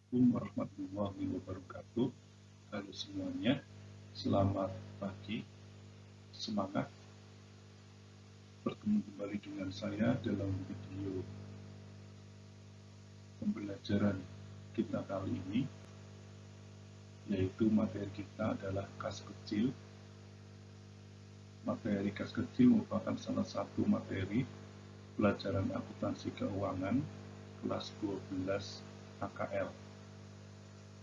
Assalamualaikum warahmatullahi wabarakatuh. Halo semuanya, selamat pagi. Semangat bertemu kembali dengan saya dalam video pembelajaran kita kali ini, yaitu materi kita adalah kas kecil. Materi kas kecil merupakan salah satu materi pelajaran akuntansi keuangan kelas 12 AKL.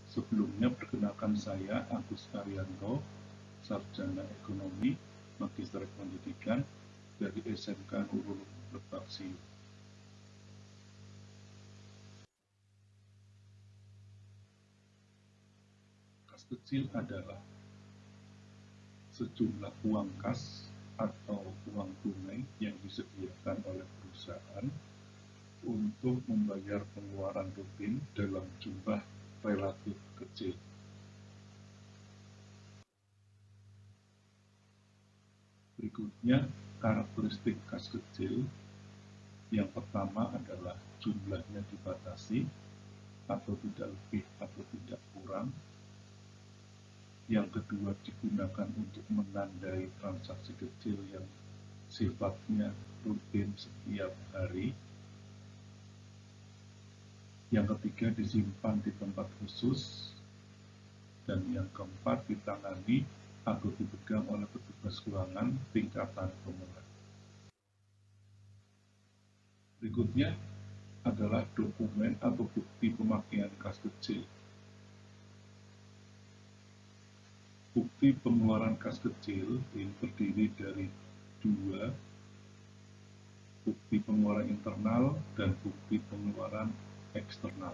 Sebelumnya perkenalkan saya Agus Arianto, Sarjana Ekonomi, Magister Pendidikan dari SMK Nurul Berbakti. Kas kecil adalah sejumlah uang kas atau uang tunai yang disediakan oleh perusahaan untuk membayar pengeluaran rutin dalam jumlah relatif kecil. Berikutnya, karakteristik kas kecil. Yang pertama adalah jumlahnya dibatasi atau tidak lebih atau tidak kurang. Yang kedua, digunakan untuk menandai transaksi kecil yang sifatnya rutin setiap hari. Yang ketiga, disimpan di tempat khusus. Dan yang keempat, ditangani atau dipegang oleh petugas keuangan tingkatan pemula. Berikutnya adalah dokumen atau bukti pemakaian kas kecil. Bukti pengeluaran kas kecil ini terdiri dari dua, bukti pengeluaran internal dan bukti pengeluaran eksternal.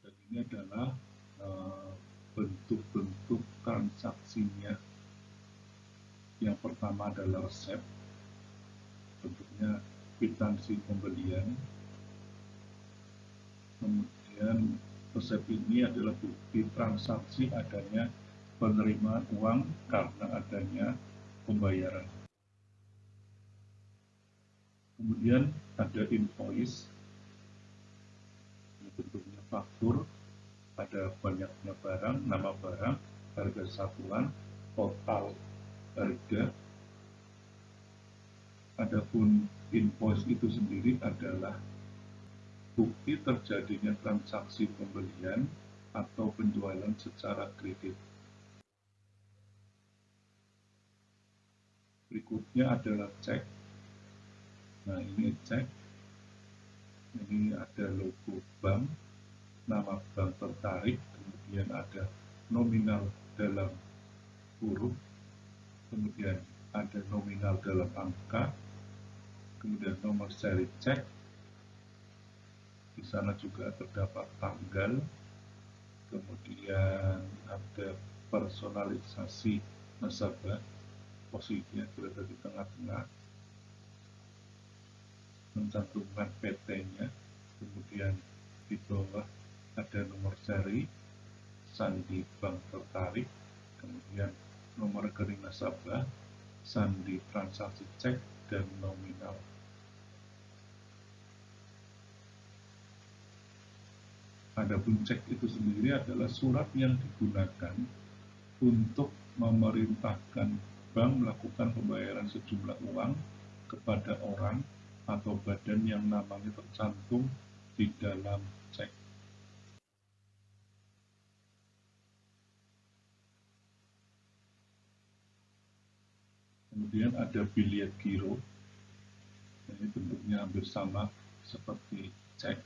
Dan ini adalah bentuk-bentuk transaksinya. Yang pertama adalah resep, bentuknya kwitansi pembelian. Kemudian resep ini adalah bukti transaksi adanya penerimaan uang karena adanya pembayaran. Kemudian ada invoice, ini bentuknya faktur, ada banyaknya barang, nama barang, harga satuan, total harga. Adapun invoice itu sendiri adalah bukti terjadinya transaksi pembelian atau penjualan secara kredit. Berikutnya adalah cek. Nah, ini cek. Ini ada logo bank, nama bank tertarik, kemudian ada nominal dalam huruf, kemudian ada nominal dalam angka, kemudian nomor seri cek. Di sana juga terdapat tanggal, kemudian ada personalisasi nasabah, posisinya berada di tengah-tengah, mencantumkan PT-nya, kemudian di bawah ada nomor seri, sandi bank tertarik, kemudian nomor rekening nasabah, sandi transaksi cek, dan nominal. Adapun cek itu sendiri adalah surat yang digunakan untuk memerintahkan bank melakukan pembayaran sejumlah uang kepada orang atau badan yang namanya tercantum di dalam cek. Kemudian ada biliet giro, ini bentuknya hampir sama seperti cek.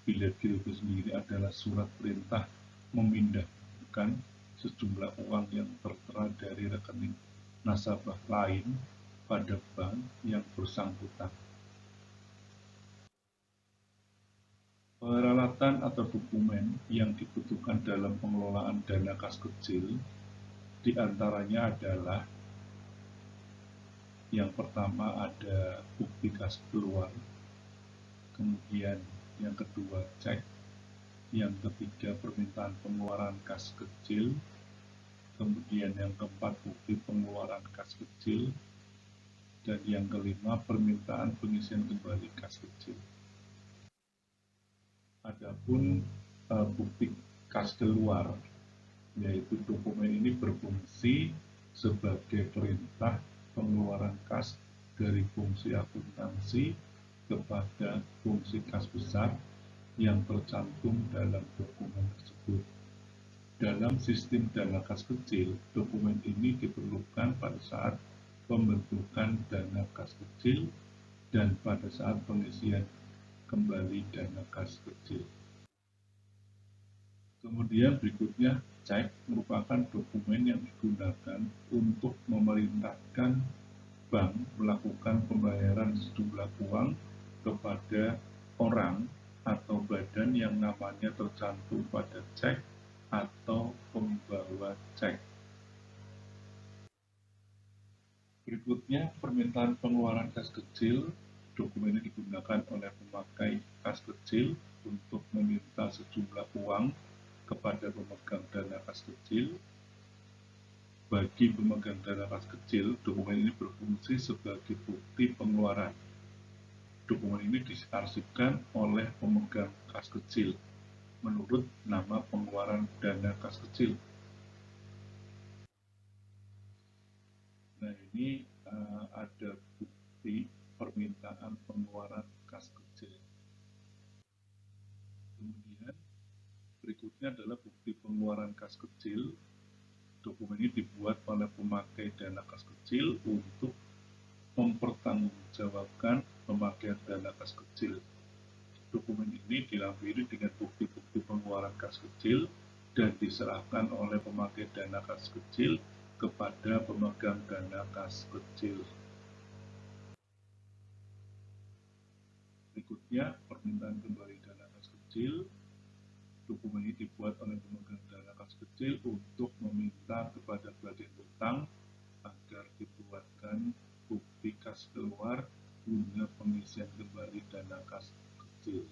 Biliet giro itu sendiri adalah surat perintah memindahkan sejumlah uang yang tertera dari rekening nasabah lain pada bank yang bersangkutan. Peralatan atau dokumen yang dibutuhkan dalam pengelolaan dana kas kecil diantaranya adalah yang pertama ada bukti kas keluar, kemudian yang kedua cek, yang ketiga permintaan pengeluaran kas kecil, kemudian yang keempat bukti pengeluaran kas kecil, Dan yang kelima, permintaan pengisian kembali kas kecil. Adapun bukti kas keluar, yaitu dokumen ini berfungsi sebagai perintah pengeluaran kas dari fungsi akuntansi kepada fungsi kas besar yang tercantum dalam dokumen tersebut. Dalam sistem dana kas kecil, dokumen ini diperlukan pada saat pembentukan dana kas kecil dan pada saat pengisian kembali dana kas kecil. Kemudian berikutnya, cek merupakan dokumen yang digunakan untuk memerintahkan bank melakukan pembayaran sejumlah uang kepada orang atau badan yang namanya tercantum pada cek atau pembawa cek. Berikutnya, permintaan pengeluaran kas kecil. Dokumen ini digunakan oleh pemakai kas kecil untuk meminta sejumlah uang kepada pemegang dana kas kecil. Bagi pemegang dana kas kecil, dokumen ini berfungsi sebagai bukti pengeluaran. Dokumen ini diarsipkan oleh pemegang kas kecil menurut nama pengeluaran dana kas kecil. Nah, ini ada bukti permintaan pengeluaran kas kecil. Kemudian berikutnya adalah bukti pengeluaran kas kecil. Dokumen ini dibuat oleh pemakai dana kas kecil untuk mempertanggungjawabkan pemakaian dana kas kecil. Dokumen ini dilampiri dengan bukti-bukti pengeluaran kas kecil dan diserahkan oleh pemakai dana kas kecil kepada pemegang dana kas kecil. Berikutnya, permintaan kembali dana kas kecil. Dokumen ini dibuat oleh pemegang dana kas kecil untuk meminta kepada badan utang agar dibuatkan bukti kas keluar guna pengisian kembali dana kas kecil.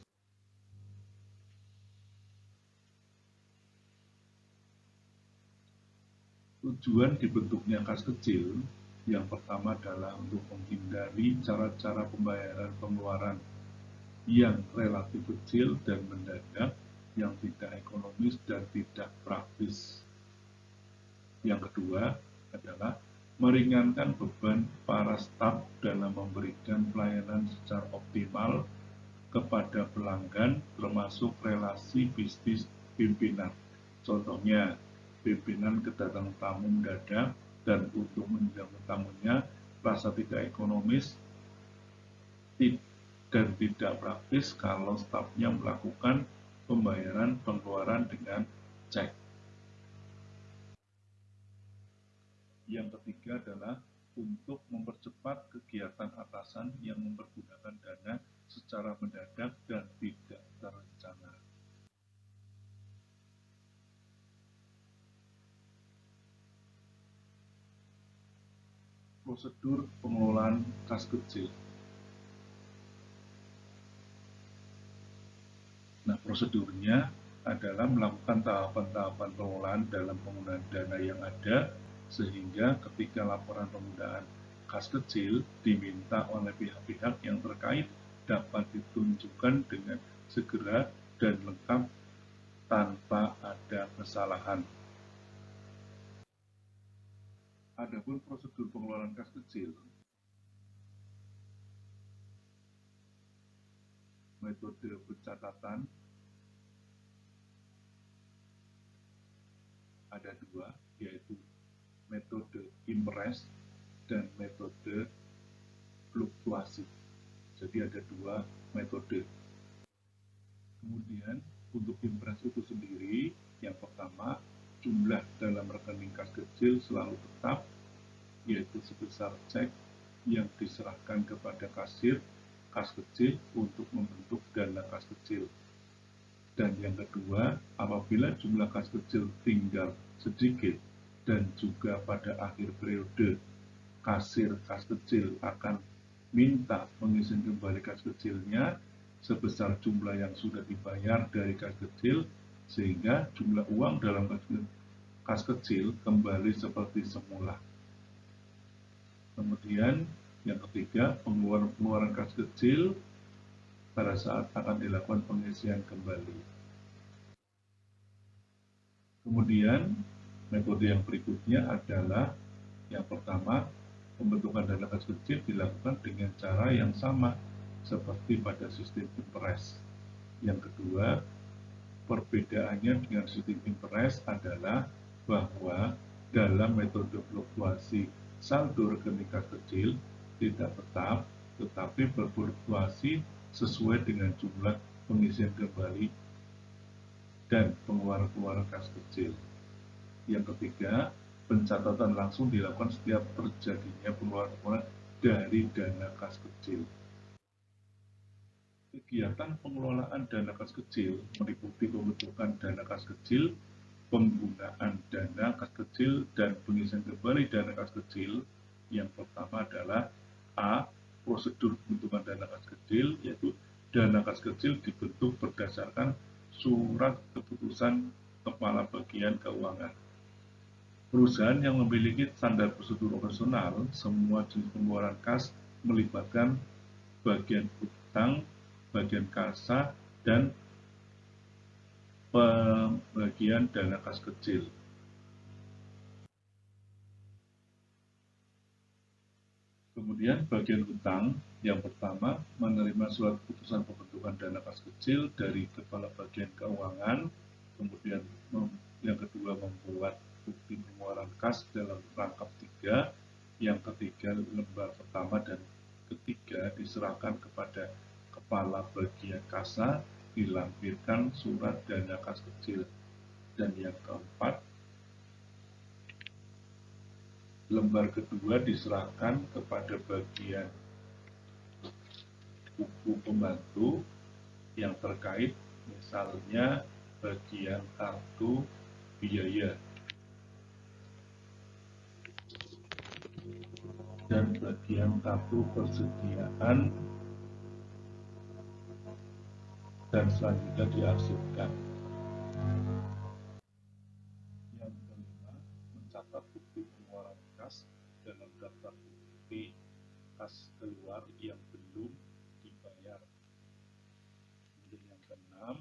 Tujuan dibentuknya kas kecil yang pertama adalah untuk menghindari cara-cara pembayaran pengeluaran yang relatif kecil dan mendadak, yang tidak ekonomis dan tidak praktis. Yang kedua adalah meringankan beban para staf dalam memberikan pelayanan secara optimal kepada pelanggan, termasuk relasi bisnis pimpinan. Contohnya, pimpinan kedatangan tamu mendadak dan untuk menjamu tamunya rasa tidak ekonomis dan tidak praktis kalau stafnya melakukan pembayaran pengeluaran dengan cek. Yang ketiga adalah untuk mempercepat kegiatan atasan yang mempergunakan dana secara mendadak dan tidak terencana. Prosedur pengelolaan kas kecil. Nah, prosedurnya adalah melakukan tahapan-tahapan pengelolaan dalam penggunaan dana yang ada, sehingga ketika laporan penggunaan kas kecil diminta oleh pihak-pihak yang terkait dapat ditunjukkan dengan segera dan lengkap tanpa ada kesalahan. Adapun prosedur pengelolaan kas kecil, metode pencatatan ada dua, yaitu metode impress dan metode fluktuasi. Jadi ada dua metode. Kemudian untuk impress itu sendiri, yang pertama, jumlah dalam rekening kas kecil selalu tetap, yaitu sebesar cek yang diserahkan kepada kasir kas kecil untuk membentuk dana kas kecil. Dan yang kedua, apabila jumlah kas kecil tinggal sedikit dan juga pada akhir periode kasir kas kecil akan minta pengisian kembali kas kecilnya sebesar jumlah yang sudah dibayar dari kas kecil, sehingga jumlah uang dalam kas kecil kembali seperti semula. Kemudian Yang ketiga, pengeluaran kas kecil pada saat akan dilakukan pengisian kembali. Kemudian, metode yang berikutnya adalah yang pertama, pembentukan dana kas kecil dilakukan dengan cara yang sama seperti pada sistem impress. Yang kedua, perbedaannya dengan sistem impress adalah bahwa dalam metode fluktuasi saldo rekening kas kecil tidak tetap, tetapi berfluktuasi sesuai dengan jumlah pengisian kembali dan pengeluaran kas kecil. Yang ketiga, pencatatan langsung dilakukan setiap terjadinya pengeluaran dari dana kas kecil. Kegiatan pengelolaan dana kas kecil meliputi pembentukan dana kas kecil, penggunaan dana kas kecil, dan pengisian kembali dana kas kecil. Yang pertama adalah A. Prosedur pembentukan dana kas kecil, yaitu dana kas kecil dibentuk berdasarkan surat keputusan Kepala Bagian Keuangan. Perusahaan yang memiliki standar prosedur operasional, semua jenis pengeluaran kas melibatkan bagian utang, bagian kasa, dan pembagian dana kas kecil. Kemudian bagian utang, yang pertama menerima surat keputusan pembentukan dana kas kecil dari Kepala Bagian Keuangan, kemudian yang kedua membuat bukti pengeluaran kas dalam rangkap 3, yang ketiga lembar pertama dan ketiga diserahkan kepada Kepala Bagian Kasa, dilampirkan surat dana kas kecil, dan yang keempat lembar kedua diserahkan kepada bagian buku pembantu yang terkait, misalnya bagian kartu biaya dan bagian kartu persediaan, dan selanjutnya diarsipkan. Yang kelima, mencatat bukti pengeluaran kas dalam daftar bukti kas keluar yang belum dibayar. Kemudian yang keenam,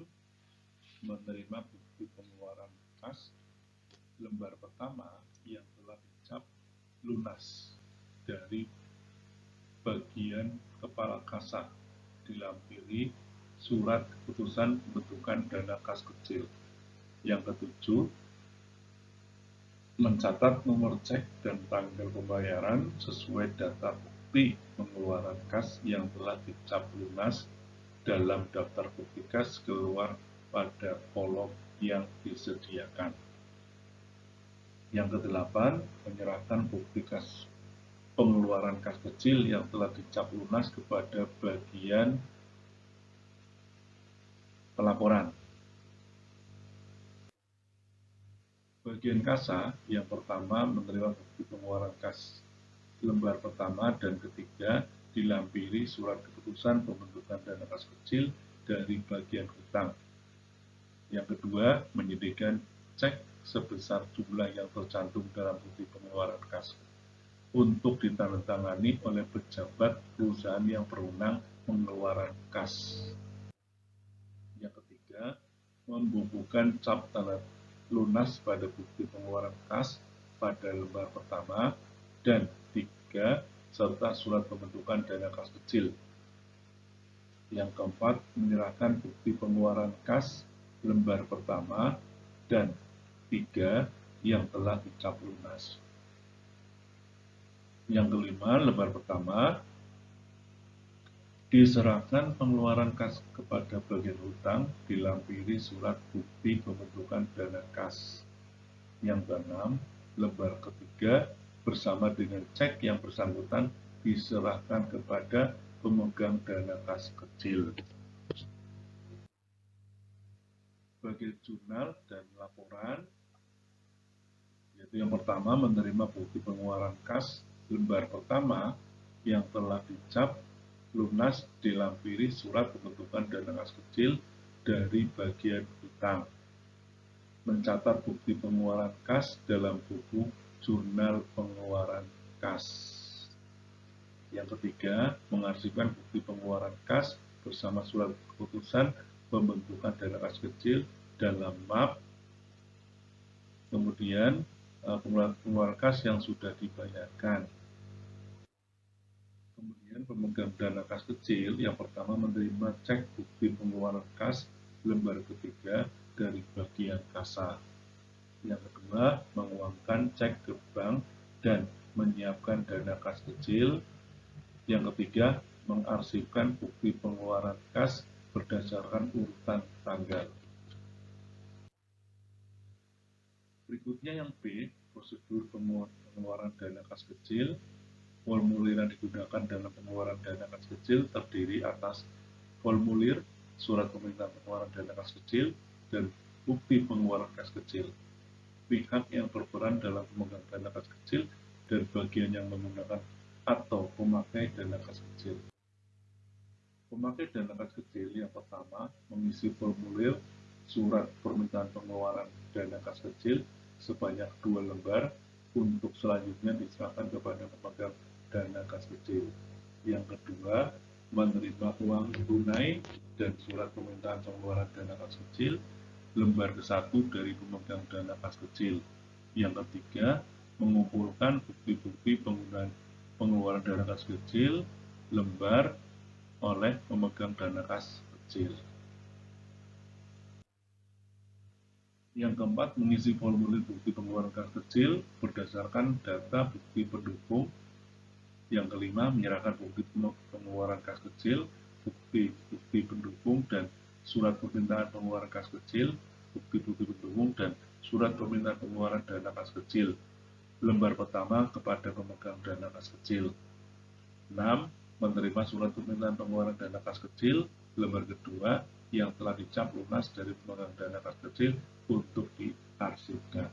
menerima bukti pengeluaran kas lembar pertama yang telah dicap lunas dari bagian Kepala Kasa, dilampiri surat keputusan pembentukan dana kas kecil. Yang ketujuh, mencatat nomor cek dan tanggal pembayaran sesuai data bukti pengeluaran kas yang telah dicap lunas dalam daftar bukti kas keluar pada kolom yang disediakan. Yang kedelapan, menyerahkan bukti kas pengeluaran kas kecil yang telah dicap lunas kepada bagian pelaporan. Bagian kasa yang pertama menerima bukti pengeluaran kas lembar pertama dan ketiga dilampiri surat keputusan pembentukan dana kas kecil dari bagian hutang. Yang kedua, menyediakan cek sebesar jumlah yang tercantum dalam bukti pengeluaran kas untuk ditandatangani oleh pejabat perusahaan yang berwenang pengeluaran kas. Yang ketiga, membubuhkan cap tanda lunas pada bukti pengeluaran kas pada lembar pertama, dan 3, serta surat pembentukan dana kas kecil. Yang keempat, menyerahkan bukti pengeluaran kas lembar pertama dan 3 yang telah dicap lunas. Yang kelima, lembar pertama diserahkan pengeluaran kas kepada bagian hutang, dilampiri surat bukti pembentukan dana kas. Yang keenam, lembar ketiga bersama dengan cek yang bersangkutan diserahkan kepada pemegang dana kas kecil. Sebagai jurnal dan laporan, yaitu yang pertama menerima bukti pengeluaran kas lembar pertama yang telah dicap lunas, dilampiri surat pembentukan dana kas kecil dari bagian hutang. Mencatat bukti pengeluaran kas dalam buku jurnal pengeluaran kas. Yang ketiga, mengarsipkan bukti pengeluaran kas bersama surat keputusan pembentukan dana kas kecil dalam map, kemudian pengeluaran kas yang sudah dibayarkan. Kemudian pemegang dana kas kecil yang pertama menerima cek bukti pengeluaran kas lembar ketiga dari bagian kasa. Yang kedua, menguangkan cek ke bank dan menyiapkan dana kas kecil. Yang ketiga, mengarsipkan bukti pengeluaran kas berdasarkan urutan tanggal. Berikutnya yang B, prosedur pengeluaran dana kas kecil. Formulir yang digunakan dalam pengeluaran dana kas kecil terdiri atas formulir, surat permintaan pengeluaran dana kas kecil, dan bukti pengeluaran kas kecil. Pihak yang berperan dalam pemegang dana kas kecil dan bagian yang menggunakan atau pemakai dana kas kecil. Pemakai dana kas kecil yang pertama mengisi formulir surat permintaan pengeluaran dana kas kecil sebanyak 2 lembar untuk selanjutnya diserahkan kepada pemegang dana kas kecil. Yang kedua, menerima uang tunai dan surat permintaan pengeluaran dana kas kecil lembar ke-1 dari pemegang dana kas kecil. Yang ketiga, mengumpulkan bukti-bukti penggunaan pengeluaran dana kas kecil lembar oleh pemegang dana kas kecil. Yang keempat, mengisi formulir bukti pengeluaran kas kecil berdasarkan data bukti pendukung. Yang kelima, menyerahkan bukti pengeluaran kas kecil, bukti pendukung, dan surat permintaan pengeluaran kas kecil, bukti-bukti pendukung, dan surat permintaan pengeluaran dana kas kecil. Lembar pertama kepada pemegang dana kas kecil. 6. Menerima surat permintaan pengeluaran dana kas kecil, lembar kedua, yang telah dicap lunas dari pemegang dana kas kecil untuk diarsipkan.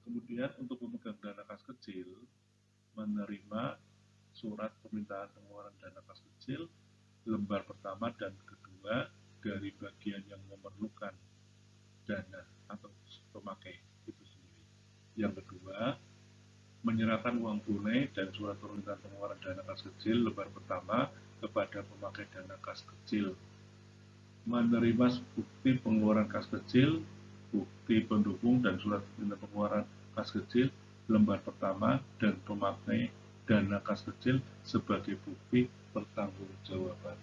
Kemudian untuk pemegang dana kas kecil, menerima surat permintaan pengeluaran dana kas kecil lembar pertama dan kedua dari bagian yang memerlukan dana atau pemakai itu sendiri. Yang kedua, menyerahkan uang tunai dan surat permintaan pengeluaran dana kas kecil lembar pertama kepada pemakai dana kas kecil. Menerima bukti pengeluaran kas kecil, bukti pendukung, dan surat permintaan pengeluaran kas kecil lembar pertama dan pemakai dana kas kecil sebagai bukti pertanggungjawaban.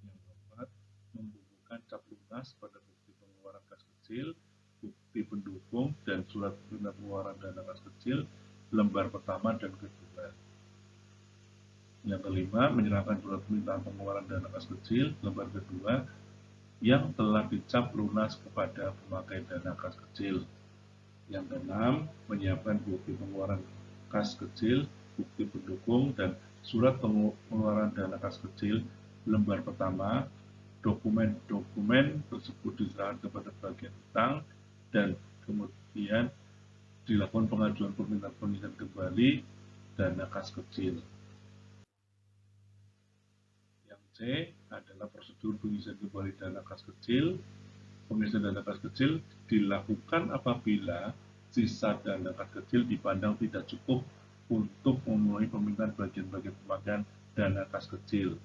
Yang keempat, membubuhkan cap lunas pada bukti pengeluaran kas kecil, bukti pendukung, dan surat permintaan pengeluaran dana kas kecil lembar pertama dan kedua. Yang kelima, menyerahkan surat permintaan pengeluaran dana kas kecil lembar kedua yang telah dicap lunas kepada pemakai dana kas kecil. Yang keenam, menyiapkan bukti pengeluaran kas kecil, bukti pendukung, dan surat pengeluaran dana kas kecil lembar pertama. Dokumen-dokumen tersebut diserahkan kepada bagian hutang dan kemudian dilakukan pengajuan permintaan pengisian kembali dana kas kecil. Yang C adalah prosedur pengisian kembali dana kas kecil. Pengisian dana kas kecil dilakukan apabila sisa dana kas kecil dipandang tidak cukup untuk memenuhi permintaan bagian-bagian pemakaian dana kas kecil.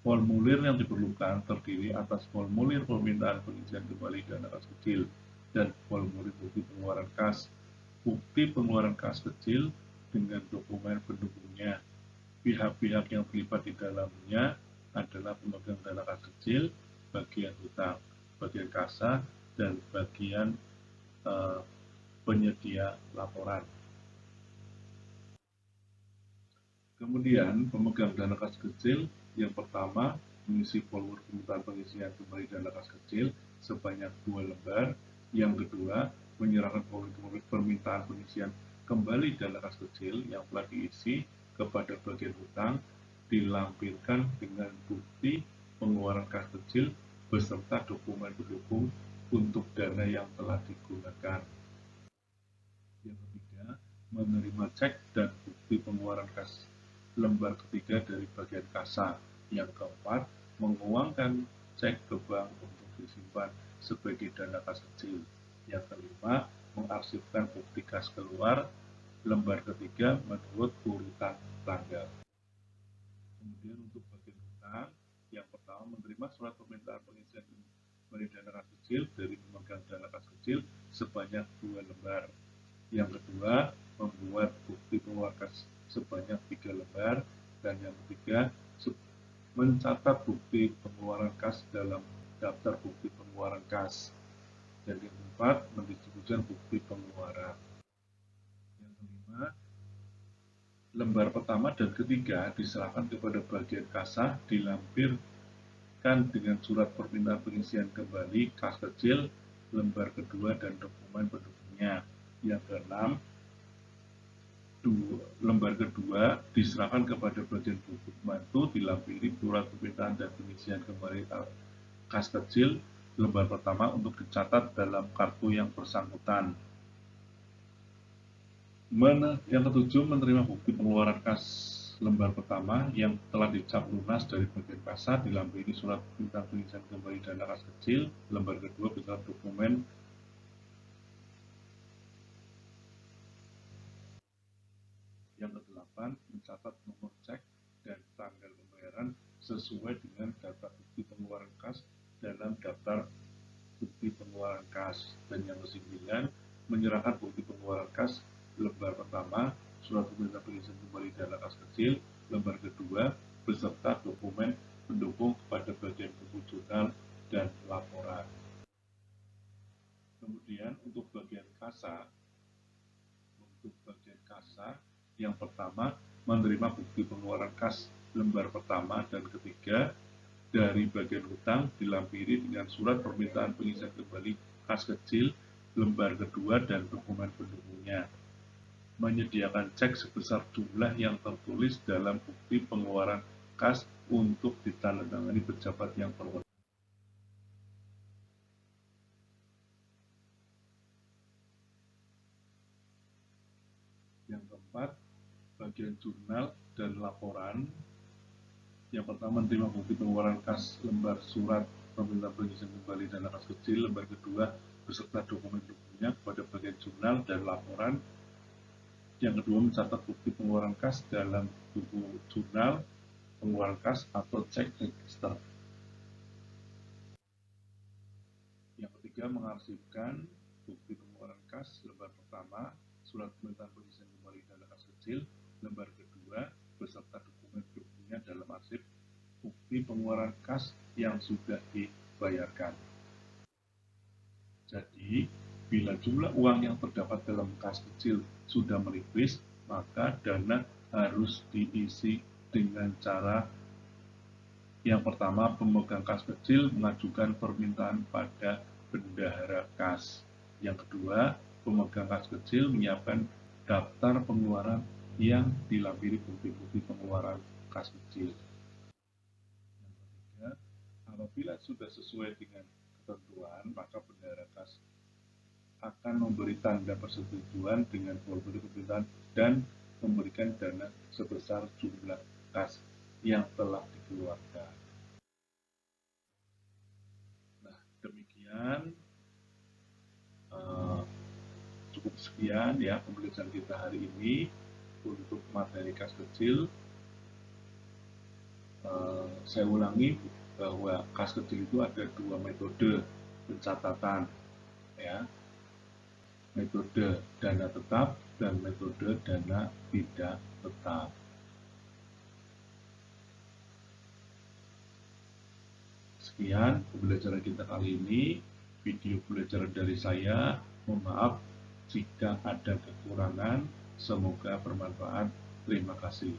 Formulir yang diperlukan terdiri atas formulir permintaan pengisian kembali dana kas kecil dan formulir bukti pengeluaran kas. Bukti pengeluaran kas kecil dengan dokumen pendukungnya. Pihak-pihak yang terlibat di dalamnya adalah pemegang dana kas kecil, bagian hutang, bagian kasa, dan bagian penyedia laporan. Kemudian pemegang dana kas kecil yang pertama mengisi formulir permintaan pengisian kembali dana kas kecil sebanyak 2 lembar. Yang kedua, menyerahkan formulir permintaan pengisian kembali dana kas kecil yang telah diisi kepada bagian hutang dilampirkan dengan bukti pengeluaran kas kecil beserta dokumen pendukung untuk dana yang telah digunakan. Yang ketiga, menerima cek dan bukti pengeluaran kas lembar ketiga dari bagian kasa. Yang keempat, menguangkan cek ke bank untuk disimpan sebagai dana kas kecil. Yang kelima, mengarsipkan bukti kas keluar lembar ketiga menurut urutan tanggal. Kemudian untuk bagian hutang, yang pertama menerima surat permintaan pengisian kembali dana kas kecil dari pemegang dana kas kecil sebanyak 2 lembar. Yang kedua, membuat bukti pengeluaran kas sebanyak 3 lembar. Dan yang ketiga, mencatat bukti pengeluaran kas dalam daftar bukti pengeluaran kas. Dan yang keempat, mendistribusikan bukti pengeluaran. Yang kelima, lembar pertama dan ketiga diserahkan kepada bagian kasah, dilampirkan dengan surat permintaan pengisian kembali kas kecil, lembar kedua, dan dokumen pendukungnya. Yang keenam, lembar kedua diserahkan kepada bagian buku pembantu, dilampiri surat permintaan dan pengisian kembali kas kecil, lembar pertama untuk dicatat dalam kartu yang bersangkutan. Yang ketujuh, menerima bukti pengeluaran kas lembar pertama yang telah dicap lunas dari bagian kasah, dilampiri surat permintaan pengisian kembali dana kas kecil, lembar kedua beserta dokumen. Yang kedelapan, mencatat nomor cek dan tanggal pembayaran sesuai dengan data bukti pengeluaran kas dalam daftar bukti pengeluaran kas. Dan yang kesembilan, menyerahkan bukti pengeluaran kas lembar pertama, surat permintaan pengisian kembali dana kas kecil, lembar kedua, beserta dokumen pendukung kepada bagian buku jurnal dan laporan. Kemudian untuk bagian kasah, yang pertama, menerima bukti pengeluaran kas lembar pertama dan ketiga dari bagian hutang, dilampiri dengan surat permintaan pengisian kembali kas kecil, lembar kedua, dan dokumen pendukungnya. Menyediakan cek sebesar jumlah yang tertulis dalam bukti pengeluaran kas untuk ditandatangani pejabat yang berwenang. Yang keempat, bagian jurnal dan laporan. Yang pertama, menerima bukti pengeluaran kas lembar surat permintaan pengisian kembali dana kas kecil, lembar kedua beserta dokumen pendukungnya kepada bagian jurnal dan laporan. Yang kedua, mencatat bukti pengeluaran kas dalam buku jurnal pengeluaran kas atau cek register. Yang ketiga, mengarsipkan bukti pengeluaran kas lembar pertama, surat permintaan pengisian kembali dana kas kecil, lembar kedua beserta dokumen pendukungnya dalam arsip bukti pengeluaran kas yang sudah dibayarkan. Jadi, bila jumlah uang yang terdapat dalam kas kecil sudah menipis, maka dana harus diisi dengan cara yang pertama, pemegang kas kecil mengajukan permintaan pada bendahara kas. Yang kedua, pemegang kas kecil menyiapkan daftar pengeluaran yang dilampiri bukti-bukti pengeluaran kas kecil. Yang ketiga, apabila sudah sesuai dengan ketentuan, maka bendahara kas akan memberi tanda persetujuan dengan formulir permintaan dan memberikan dana sebesar jumlah kas yang telah dikeluarkan. Nah, demikian cukup sekian ya pembelajaran kita hari ini untuk materi kas kecil. Saya ulangi bahwa kas kecil itu ada dua metode pencatatan, ya, metode dana tetap dan metode dana tidak tetap. Sekian pembelajaran kita kali ini, video pembelajaran dari saya. Mohon maaf jika ada kekurangan, semoga bermanfaat. Terima kasih.